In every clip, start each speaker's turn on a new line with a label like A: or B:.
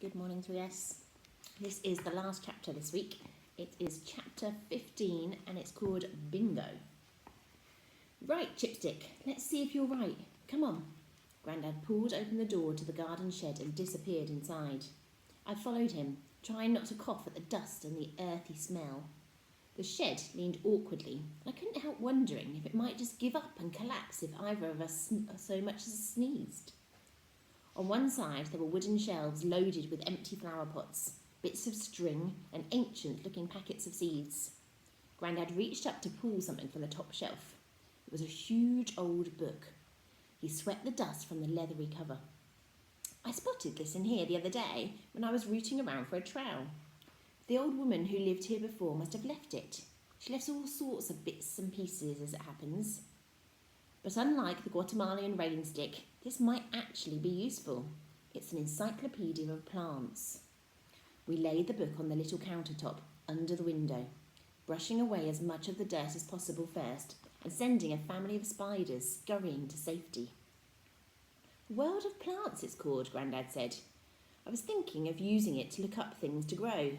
A: Good morning, 3S. This is the last chapter this week. It is chapter 15 and it's called Bingo. Right, Chipstick, let's see if you're right. Come on. Grandad pulled open the door to the garden shed and disappeared inside. I followed him, trying not to cough at the dust and the earthy smell. The shed leaned awkwardly, and I couldn't help wondering if it might just give up and collapse if either of us so much as sneezed. On one side there were wooden shelves loaded with empty flower pots, bits of string and ancient-looking packets of seeds. Grandad reached up to pull something from the top shelf. It was a huge old book. He swept the dust from the leathery cover. I spotted this in here the other day when I was rooting around for a trowel. The old woman who lived here before must have left it. She left all sorts of bits and pieces as it happens. But unlike the Guatemalan rain stick, this might actually be useful. It's an encyclopedia of plants. We laid the book on the little countertop under the window, brushing away as much of the dirt as possible first and sending a family of spiders scurrying to safety. World of Plants it's called, Grandad said. I was thinking of using it to look up things to grow.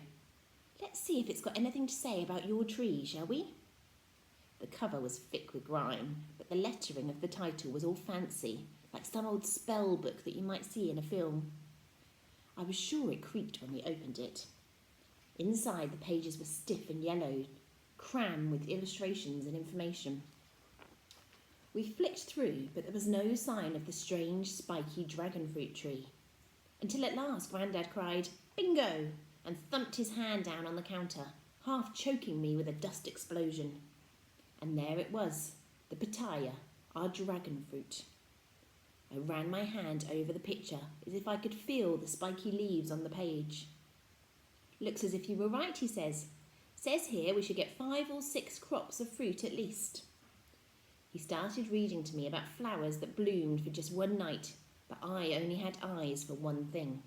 A: Let's see if it's got anything to say about your tree, shall we? The cover was thick with grime, but the lettering of the title was all fancy, like some old spell book that you might see in a film. I was sure it creaked when we opened it. Inside, the pages were stiff and yellowed, crammed with illustrations and information. We flicked through, but there was no sign of the strange, spiky dragon fruit tree. Until at last Grandad cried, "Bingo!" and thumped his hand down on the counter, half choking me with a dust explosion. And there it was, the pitaya, our dragon fruit. I ran my hand over the picture as if I could feel the spiky leaves on the page. "Looks as if you were right," he says. "Says here we should get 5 or 6 crops of fruit at least." He started reading to me about flowers that bloomed for just one night, but I only had eyes for one thing.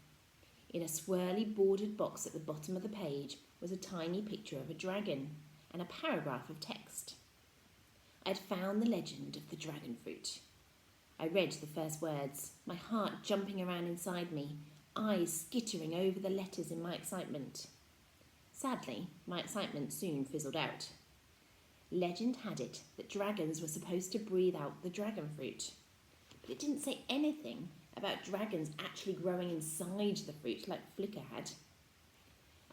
A: In a swirly bordered box at the bottom of the page was a tiny picture of a dragon and a paragraph of text. I had found the legend of the dragon fruit. I read the first words, my heart jumping around inside me, eyes skittering over the letters in my excitement. Sadly, my excitement soon fizzled out. Legend had it that dragons were supposed to breathe out the dragon fruit, but it didn't say anything about dragons actually growing inside the fruit like Flicker had.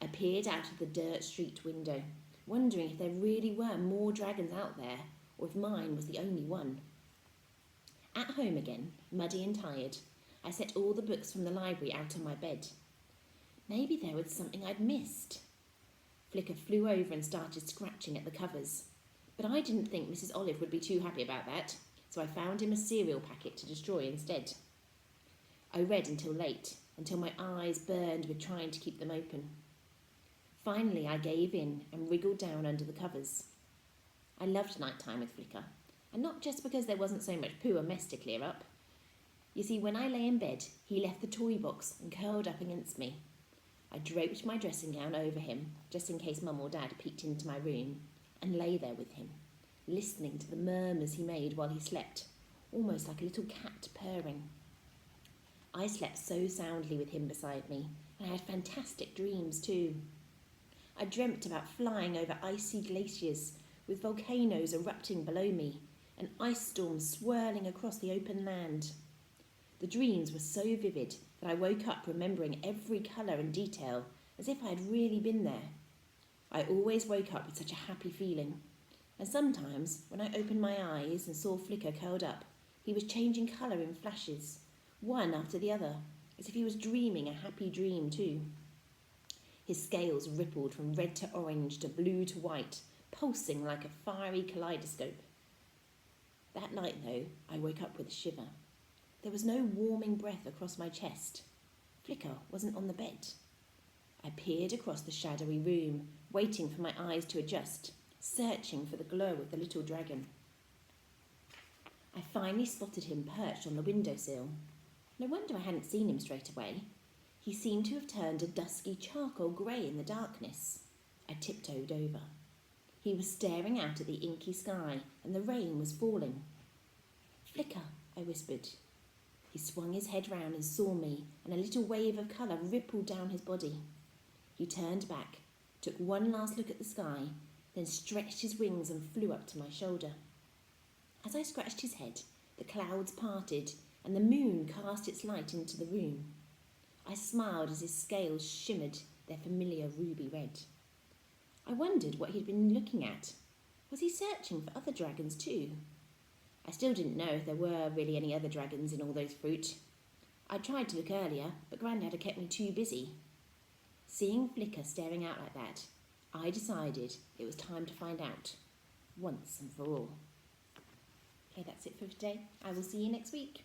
A: I peered out of the dirt street window, wondering if there really were more dragons out there, or if mine was the only one. At home again, muddy and tired, I set all the books from the library out on my bed. Maybe there was something I'd missed. Flicker flew over and started scratching at the covers, but I didn't think Mrs. Olive would be too happy about that, so I found him a cereal packet to destroy instead. I read until late, until my eyes burned with trying to keep them open. Finally, I gave in and wriggled down under the covers. I loved night time with Flicker, and not just because there wasn't so much poo or mess to clear up. You see, when I lay in bed, he left the toy box and curled up against me. I draped my dressing gown over him, just in case Mum or Dad peeked into my room, and lay there with him, listening to the murmurs he made while he slept, almost like a little cat purring. I slept so soundly with him beside me, and I had fantastic dreams too. I dreamt about flying over icy glaciers, with volcanoes erupting below me, and ice storms swirling across the open land. The dreams were so vivid that I woke up remembering every colour and detail, as if I had really been there. I always woke up with such a happy feeling, and sometimes, when I opened my eyes and saw Flicker curled up, he was changing colour in flashes, one after the other, as if he was dreaming a happy dream too. His scales rippled from red to orange to blue to white, pulsing like a fiery kaleidoscope. That night, though, I woke up with a shiver. There was no warming breath across my chest. Flicker wasn't on the bed. I peered across the shadowy room, waiting for my eyes to adjust, searching for the glow of the little dragon. I finally spotted him perched on the windowsill. No wonder I hadn't seen him straight away. He seemed to have turned a dusky charcoal grey in the darkness. I tiptoed over. He was staring out at the inky sky, and the rain was falling. "Flicker," I whispered. He swung his head round and saw me, and a little wave of colour rippled down his body. He turned back, took one last look at the sky, then stretched his wings and flew up to my shoulder. As I scratched his head, the clouds parted, and the moon cast its light into the room. I smiled as his scales shimmered their familiar ruby red. I wondered what he'd been looking at. Was he searching for other dragons too? I still didn't know if there were really any other dragons in all those fruit. I tried to look earlier, but Grandad had kept me too busy. Seeing Flicker staring out like that, I decided it was time to find out, once and for all. Okay, that's it for today. I will see you next week.